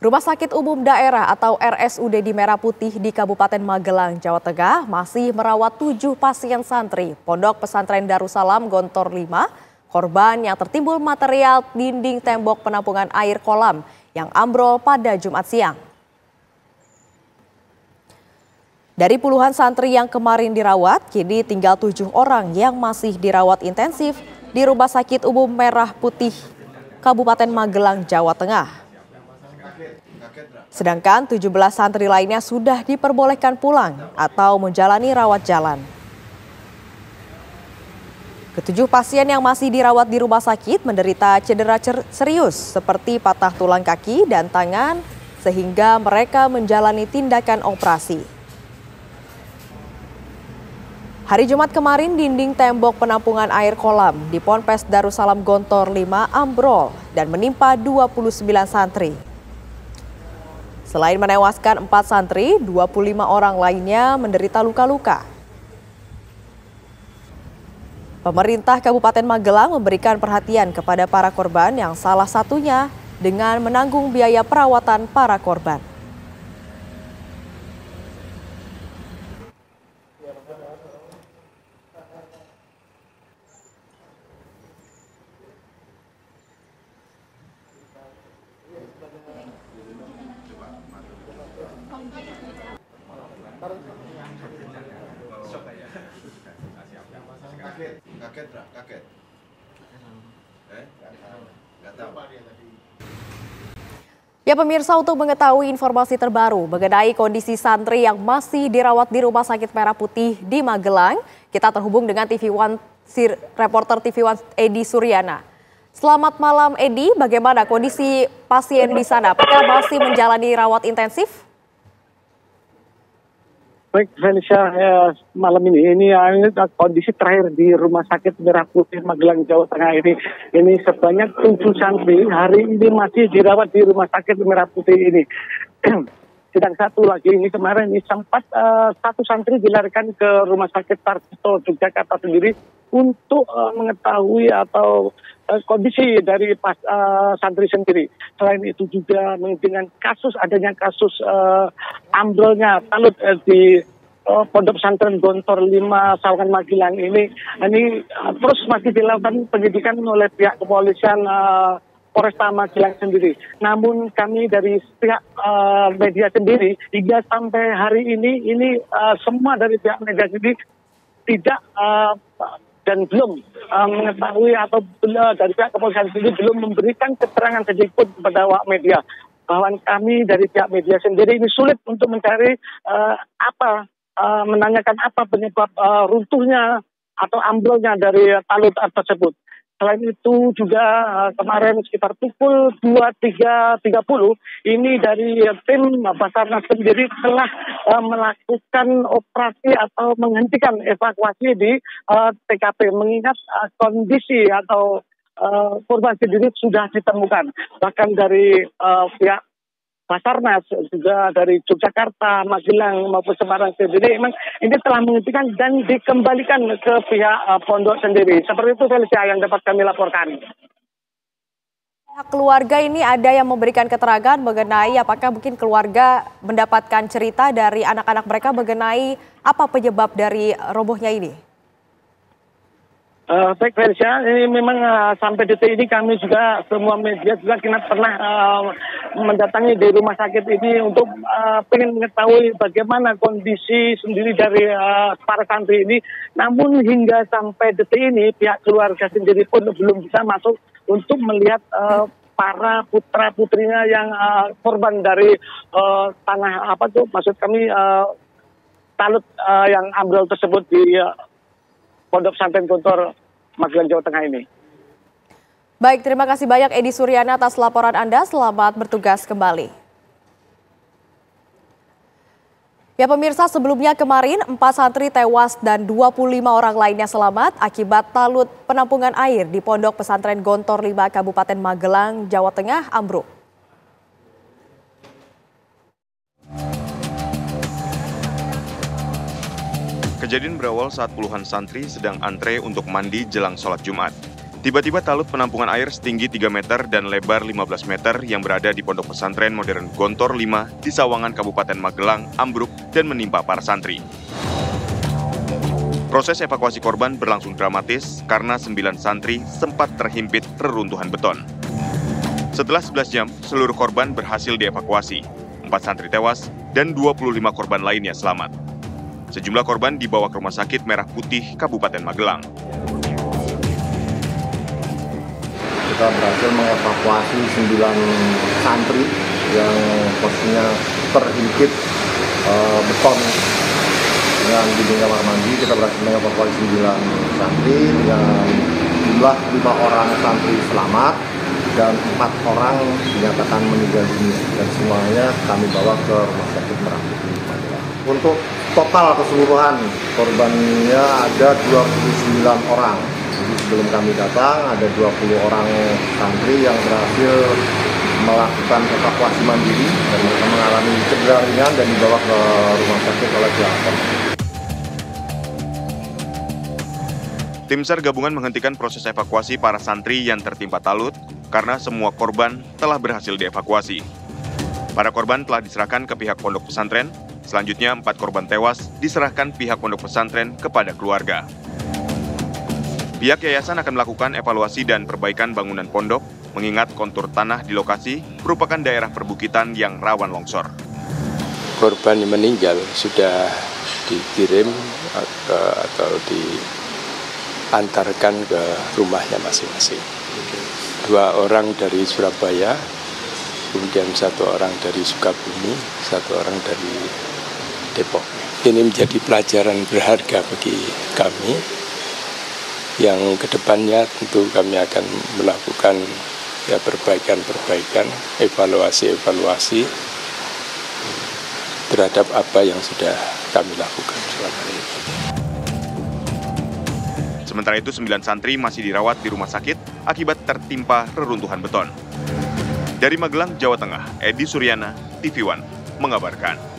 Rumah Sakit Umum Daerah atau RSUD di Merah Putih di Kabupaten Magelang, Jawa Tengah masih merawat 7 pasien santri Pondok Pesantren Darussalam Gontor 5, korban yang tertimbul material dinding tembok penampungan air kolam yang ambrol pada Jumat siang. Dari puluhan santri yang kemarin dirawat, kini tinggal 7 orang yang masih dirawat intensif di Rumah Sakit Umum Merah Putih, Kabupaten Magelang, Jawa Tengah. Sedangkan 17 santri lainnya sudah diperbolehkan pulang atau menjalani rawat jalan. Ketujuh pasien yang masih dirawat di rumah sakit menderita cedera serius seperti patah tulang kaki dan tangan sehingga mereka menjalani tindakan operasi. Hari Jumat kemarin dinding tembok penampungan air kolam di Ponpes Darussalam Gontor 5 ambrol dan menimpa 29 santri. Selain menewaskan 4 santri, 25 orang lainnya menderita luka-luka. Pemerintah Kabupaten Magelang memberikan perhatian kepada para korban yang salah satunya dengan menanggung biaya perawatan para korban. Kaget. Nggak tahu. Ya pemirsa, untuk mengetahui informasi terbaru mengenai kondisi santri yang masih dirawat di Rumah Sakit Merah Putih di Magelang, kita terhubung dengan TV One reporter TV One Edi Suryana. Selamat malam Edi, bagaimana kondisi pasien di sana? Apakah masih menjalani rawat intensif? Baik, Felicia, malam ini kondisi terakhir di Rumah Sakit Merah Putih Magelang, Jawa Tengah ini sebanyak 7 santri hari ini masih dirawat di Rumah Sakit Merah Putih ini. Sedang satu lagi ini kemarin ini sempat satu santri dilarikan ke Rumah Sakit Tartito Yogyakarta sendiri untuk mengetahui atau kondisi dari santri sendiri. Selain itu juga dengan adanya kasus ambrolnya talut di Pondok Pesantren Gontor 5 Sawangan Magelang ini terus masih dilakukan penyidikan oleh pihak kepolisian Polresta Magelang sendiri. Namun kami dari pihak media sendiri hingga sampai hari ini semua dari pihak media sendiri tidak dan belum mengetahui atau dari pihak kepolisian sendiri belum memberikan keterangan sedikit kepada awak media bahwa kami dari pihak media sendiri ini sulit untuk mencari menanyakan apa penyebab runtuhnya atau ambrolnya dari talut tersebut. Selain itu juga kemarin sekitar pukul 23.30 ini dari tim Basarnas sendiri telah melakukan operasi atau menghentikan evakuasi di TKP mengingat kondisi atau korban sendiri sudah ditemukan. Bahkan dari pihak Basarnas juga dari Yogyakarta, Magelang maupun Semarang sendiri memang ini telah menghentikan dan dikembalikan ke pihak pondok sendiri. Seperti itu Felicia yang dapat kami laporkan. Pihak keluarga ini ada yang memberikan keterangan mengenai apakah mungkin keluarga mendapatkan cerita dari anak-anak mereka mengenai apa penyebab dari robohnya ini? Baik Felicia, ini memang sampai detik ini kami juga semua media juga pernah mendatangi di rumah sakit ini untuk ingin mengetahui bagaimana kondisi sendiri dari para santri ini. Namun hingga sampai detik ini pihak keluarga sendiri pun belum bisa masuk untuk melihat para putra putrinya yang korban dari talut yang ambrol tersebut di Pondok Pesantren Gontor Magelang, Jawa Tengah ini. Baik, terima kasih banyak Edi Suryana atas laporan Anda. Selamat bertugas kembali. Ya pemirsa, sebelumnya kemarin 4 santri tewas dan 25 orang lainnya selamat akibat talut penampungan air di Pondok Pesantren Gontor 5 Kabupaten Magelang, Jawa Tengah ambruk. Kejadian berawal saat puluhan santri sedang antre untuk mandi jelang sholat Jumat. Tiba-tiba talut penampungan air setinggi 3 meter dan lebar 15 meter yang berada di Pondok Pesantren Modern Gontor 5 di Sawangan, Kabupaten Magelang, ambruk dan menimpa para santri. Proses evakuasi korban berlangsung dramatis karena 9 santri sempat terhimpit reruntuhan beton. Setelah 11 jam, seluruh korban berhasil dievakuasi. 4 santri tewas dan 25 korban lainnya selamat. Sejumlah korban dibawa ke Rumah Sakit Merah Putih, Kabupaten Magelang. Kita berhasil mengevakuasi 9 santri yang posisinya terhimpit beton dengan dinding kamar mandi. Kita berhasil mengevakuasi 9 santri dengan jumlah 5 orang santri selamat dan 4 orang dinyatakan meninggal dunia, dan semuanya kami bawa ke Rumah Sakit Merah Putih. Untuk total keseluruhan korbannya ada 29 orang. Jadi sebelum kami datang ada 20 orang santri yang berhasil melakukan evakuasi mandiri dan mereka mengalami cedera ringan dan dibawa ke rumah sakit oleh pihak kepolisian. Tim SAR gabungan menghentikan proses evakuasi para santri yang tertimpa talut karena semua korban telah berhasil dievakuasi. Para korban telah diserahkan ke pihak pondok pesantren. Selanjutnya 4 korban tewas diserahkan pihak pondok pesantren kepada keluarga. Pihak yayasan akan melakukan evaluasi dan perbaikan bangunan pondok, mengingat kontur tanah di lokasi merupakan daerah perbukitan yang rawan longsor. Korban yang meninggal sudah dikirim atau diantarkan ke rumahnya masing-masing. 2 orang dari Surabaya, kemudian 1 orang dari Sukabumi, 1 orang dari Depok. Ini menjadi pelajaran berharga bagi kami, yang kedepannya tentu kami akan melakukan perbaikan, evaluasi terhadap apa yang sudah kami lakukan selama ini. Sementara itu 9 santri masih dirawat di rumah sakit akibat tertimpa reruntuhan beton. Dari Magelang, Jawa Tengah, Edi Suryana, TV One mengabarkan.